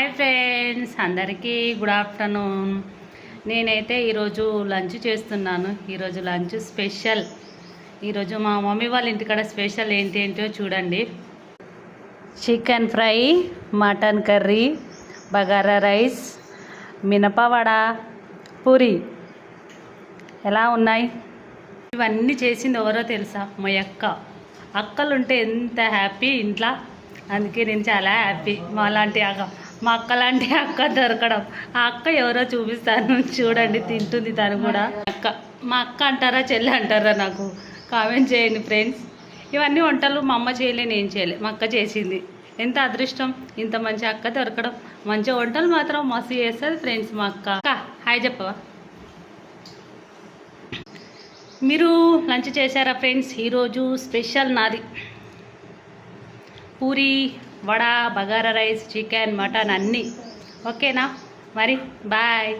Hi friends, అందరికీ good afternoon. నేనైతే ఈరోజు లంచ్ చేస్తున్నాను. ఈరోజు లంచ్ స్పెషల్. ఈరోజు మా మమ్మీ వాళ్ళ ఇంటికాడ స్పెషల్ ఏంటో చూడండి. Chicken fry, mutton curry, bagara rice, మినపవడ, పూరి. ఎలా ఉన్నాయి? ఇవన్నీ చేసింది ఎవరో తెలుసా? మా అక్కలుంటే ఎంత హ్యాపీ ఇంట్లో. అందుకే నేను చాలా హ్యాపీ. మా అక్క లాంటి అక్క దొరకడం. ఆ అక్క ఎవరో చూపిస్తాను చూడండి. తింటుంది తను కూడా. మా అక్క అంటారా చెల్లి అంటారా నాకు కామెంట్ చేయండి ఫ్రెండ్స్. ఇవన్నీ వంటలు మా అమ్మ చేయలే, నేను చేయలే, మా అక్క చేసింది. ఎంత అదృష్టం ఇంత మంచి అక్క దొరకడం. మంచి వంటలు మాత్రం మస్తు చేస్తుంది ఫ్రెండ్స్ మా అక్క. హాయ్ చెప్పవా? మీరు లంచ్ చేశారా ఫ్రెండ్స్? ఈరోజు స్పెషల్ నాది puri, vada, bagara rice, chicken, mutton అన్నీ. ఓకేనా మరి? బాయ్.